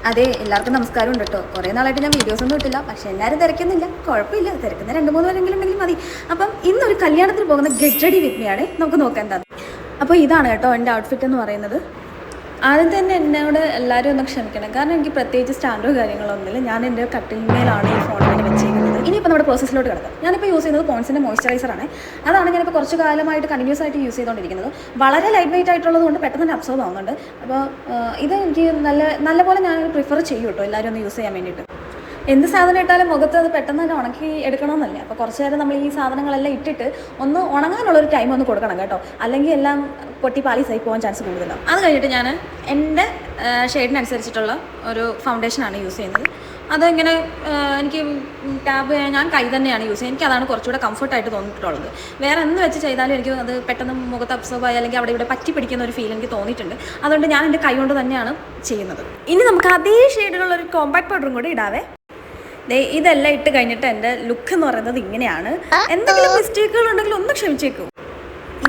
അതെ, എല്ലാവർക്കും നമസ്കാരം ഉണ്ട് കേട്ടോ. കുറേ നാളായിട്ട് ഞാൻ വീഡിയോസ് ഒന്നും ഇട്ടില്ല, പക്ഷേ എല്ലാവരും തിരക്കുന്നില്ല, കുഴപ്പമില്ല, തിരക്കുന്ന 2-3 പേരെങ്കിലും ഉണ്ടെങ്കിൽ മതി. അപ്പം ഇന്നൊരു കല്യാണത്തിന് പോകുന്ന ഗെറ്റ് റെഡി വിത്ത് മീ ആണ്. നമുക്ക് നോക്കാം എന്താണ്. അപ്പോൾ ഇതാണ് കേട്ടോ എൻ്റെ ഔട്ട്ഫിറ്റ് എന്ന് പറയുന്നത്. ആദ്യം തന്നെ എന്നോട് എല്ലാവരും ഒന്ന് ക്ഷമിക്കണം, കാരണം എനിക്ക് പ്രത്യേകിച്ച് സ്റ്റാൻഡോ കാര്യങ്ങളൊന്നുമില്ല. ഞാൻ എൻ്റെ കട്ടിൽമേലാണ് ഈ ഫോണിൽ വെച്ചിരിക്കുന്നത്. ഇനിയിപ്പോൾ നമ്മുടെ പ്രോസസ്സിലോട്ട് കിടക്കാം. ഞാനിപ്പോൾ യൂസ് ചെയ്യുന്നത് പോൺസിൻ്റെ മോയ്സ്ചറൈസറാണ്. അതാണ് ഞാനിപ്പോൾ കുറച്ച് കാലമായിട്ട് കണ്ടിന്യൂസ് ആയിട്ട് യൂസ് ചെയ്തുകൊണ്ടിരിക്കുന്നത്. വളരെ ലൈറ്റ് വെയിറ്റ് ആയിട്ടുള്ളത് കൊണ്ട് പെട്ടെന്ന് തന്നെ അബ്സോർബ് ആവുന്നുണ്ട്. അപ്പോൾ ഇത് എനിക്ക് നല്ലപോലെ ഞാൻ പ്രിഫർ ചെയ്യും കേട്ടോ, എല്ലാവരും ഒന്ന് യൂസ് ചെയ്യാൻ വേണ്ടിയിട്ട്. എന്ത് സാധനം ഇട്ടാലും മുഖത്ത് അത് പെട്ടെന്ന് തന്നെ ഉണക്കി എടുക്കണമെന്നല്ലേ. അപ്പോൾ കുറച്ച് നേരം നമ്മൾ ഈ സാധനങ്ങളെല്ലാം ഇട്ടിട്ട് ഒന്ന് ഉണങ്ങാനുള്ളൊരു ടൈം ഒന്ന് കൊടുക്കണം കേട്ടോ, അല്ലെങ്കിൽ എല്ലാം പൊട്ടി പാളീസായി പോകാൻ ചാൻസ് കൂടുതലാണ്. അത് കഴിഞ്ഞിട്ട് ഞാൻ എൻ്റെ ഷെയ്ഡിനനുസരിച്ചിട്ടുള്ള ഒരു ഫൗണ്ടേഷനാണ് യൂസ് ചെയ്യുന്നത്. അതിങ്ങനെ എനിക്ക് ഞാൻ കൈ തന്നെയാണ് യൂസ് ചെയ്യുന്നത്. എനിക്ക് അതാണ് കുറച്ചുകൂടെ കംഫർട്ടായിട്ട് തോന്നിയിട്ടുള്ളത്. വേറെ എന്ത് വെച്ച് ചെയ്താലും എനിക്ക് അത് പെട്ടെന്ന് മുഖത്ത് അബ്സോർബ് ആയി അല്ലെങ്കിൽ അവിടെ ഇവിടെ പറ്റി പിടിക്കുന്ന ഒരു ഫീൽ എനിക്ക് തോന്നിയിട്ടുണ്ട്. അതുകൊണ്ട് ഞാൻ എൻ്റെ കൈ കൊണ്ട് തന്നെയാണ് ചെയ്യുന്നത്. ഇനി നമുക്ക് അതേ ഷെയ്ഡിലുള്ള ഒരു കോമ്പാക്ട് പൗഡറും കൂടി ഇടാവേ. ഇതെല്ലാം ഇട്ട് കഴിഞ്ഞിട്ട് എൻ്റെ ലുക്ക് എന്ന് പറയുന്നത് ഇങ്ങനെയാണ്. എന്തെങ്കിലും മിസ്റ്റേക്കുകൾ ഉണ്ടെങ്കിൽ ഒന്ന് ക്ഷമിച്ചേക്കും.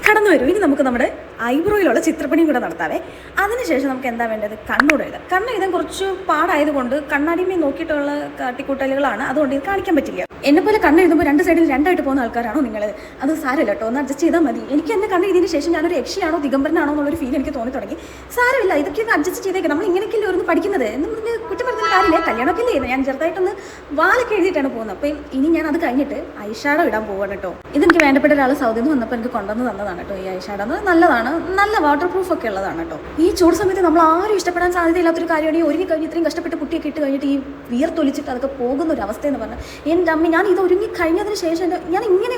കടന്നു വരും. ഇനി നമുക്ക് നമ്മുടെ ഐബ്രോയിലുള്ള ചിത്രപ്പണിയും കൂടെ നടത്താവേ. അതിനുശേഷം നമുക്ക് എന്താ വേണ്ടത്, കണ്ണൂടെ എഴുതാം. കണ്ണ് എഴുതാൻ കുറച്ച് പാടായതുകൊണ്ട് കണ്ണാടിമേ നോക്കിയിട്ടുള്ള കാട്ടിക്കൂട്ടലുകളാണ്, അതുകൊണ്ട് ഇത് കാണിക്കാൻ പറ്റില്ല. എന്നെപ്പോലെ കണ്ണ് എഴുതുമ്പോൾ 2 സൈഡിൽ 2 ആയിട്ട് പോകുന്ന ആൾക്കാരാണോ നിങ്ങൾ? അത് സാരമില്ല കേട്ടോ, ഒന്ന് അഡ്ജസ്റ്റ് ചെയ്താൽ മതി. എനിക്ക് എൻ്റെ കണ്ണ് എഴുതിയതിന് ശേഷം ഞാനൊരു യക്ഷിയാണോ ദിഗംബരനാണോ എന്നുള്ളൊരു ഫീൽ എനിക്ക് തോന്നി തുടങ്ങി. സാരമില്ല, ഇതൊക്കെ ഒന്ന് അഡ്ജസ്റ്റ് ചെയ്തേക്കാം. നമ്മൾ ഇങ്ങനെയൊക്കെയല്ലേ ഒരു പഠിക്കുന്നത് എന്ന് കുറ്റം പറഞ്ഞ കാര്യമില്ല. കല്യാണമൊക്കെ അല്ലേ, ഞാൻ ചെറുതായിട്ടൊന്ന് വാലൊക്കെ എഴുതിയിട്ടാണ് പോകുന്നത്. അപ്പം ഇനി ഞാൻ അത് കഴിഞ്ഞിട്ട് ഐഷാഡോ ഇടാൻ പോവാണ് കേട്ടോ. ഇതെനിക്ക് വേണ്ടപ്പെട്ട ഒരാൾ സൗദിയിൽ നിന്ന് വന്നപ്പോൾ എനിക്ക് കൊണ്ടുവന്ന് തന്നതാണ് കേട്ടോ. ഈ ഐഷാഡോ നല്ലതാണ്, നല്ല വാട്ടർ പ്രൂഫ് ഒക്കെ ഉള്ളതാണ് കേട്ടോ. ഈ ചൂട് സമയത്ത് നമ്മൾ ആരും ഇഷ്ടപ്പെടാൻ സാധ്യതയില്ലാത്തൊരു കാര്യമാണ് ഈ ഒരുങ്ങി കഴിഞ്ഞ് ഇത്രയും കഷ്ടപ്പെട്ട് കുട്ടിയൊക്കെ ഇട്ട് കഴിഞ്ഞിട്ട് ഈ വിയർത്തൊലിച്ചിട്ട് അതൊക്കെ പോകുന്ന ഒരു അവസ്ഥ എന്ന് പറഞ്ഞാൽ. എൻ്റെ അമ്മ, ഞാൻ ഇത് ഒരുങ്ങി കഴിഞ്ഞതിന് ശേഷം ഞാൻ ഇങ്ങനെ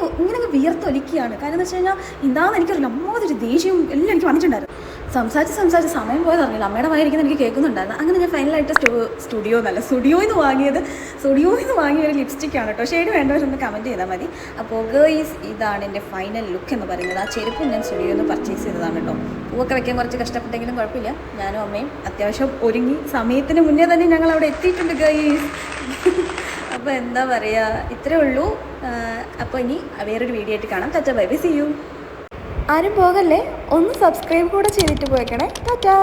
വിയർത്തൊലിക്കുകയാണ്. കാരണം എന്ന് വെച്ച് കഴിഞ്ഞാൽ എന്താണെന്ന് എനിക്കറിയില്ല, അമ്മാതിരി ദേഷ്യവും എല്ലാം എനിക്ക് വന്നിട്ടുണ്ടായിരുന്നു. സംസാരിച്ച് സമയം പോയത് അറിയില്ല. അമ്മയുടെ വായിരിക്കുന്ന എനിക്ക് കേൾക്കുന്നുണ്ടായിരുന്നു. അങ്ങനെ ഞാൻ ഫൈനലായിട്ട് സ്റ്റുഡിയോയിൽ നിന്ന് വാങ്ങിയ ഒരു ലിപ്സ്റ്റിക്കാണ് കേട്ടോ. ഷെയ്ഡ് വേണ്ടവരൊന്ന് കമൻറ്റ് ചെയ്താൽ മതി. അപ്പോൾ ഗേൾസ്, ഇതാണ് എൻ്റെ ഫൈനൽ ലുക്ക് എന്ന് പറയുന്നത്. ആ ചെരുപ്പ് ഞാൻ സ്റ്റുഡിയോയിൽ നിന്ന് പർച്ചേസ് ചെയ്തതാണ് കേട്ടോ. പൂവൊക്കെ വെക്കാൻ കുറച്ച് കഷ്ടപ്പെട്ടെങ്കിലും കുഴപ്പമില്ല. ഞാനും അമ്മയും അത്യാവശ്യം ഒരുങ്ങി സമയത്തിന് മുന്നേ തന്നെ ഞങ്ങൾ അവിടെ എത്തിയിട്ടുണ്ട് ഗേൾസ്. അപ്പോൾ എന്താ പറയുക, ഇത്രേ ഉള്ളൂ. അപ്പോൾ ഇനി വേറൊരു വീഡിയോ ആയിട്ട് കാണാം. Tata, bye bye, see you. ആരും പോകല്ലേ, ഒന്ന് സബ്സ്ക്രൈബ് കൂടെ ചെയ്തിട്ട് പോയേക്കണേ. ടാറ്റാ.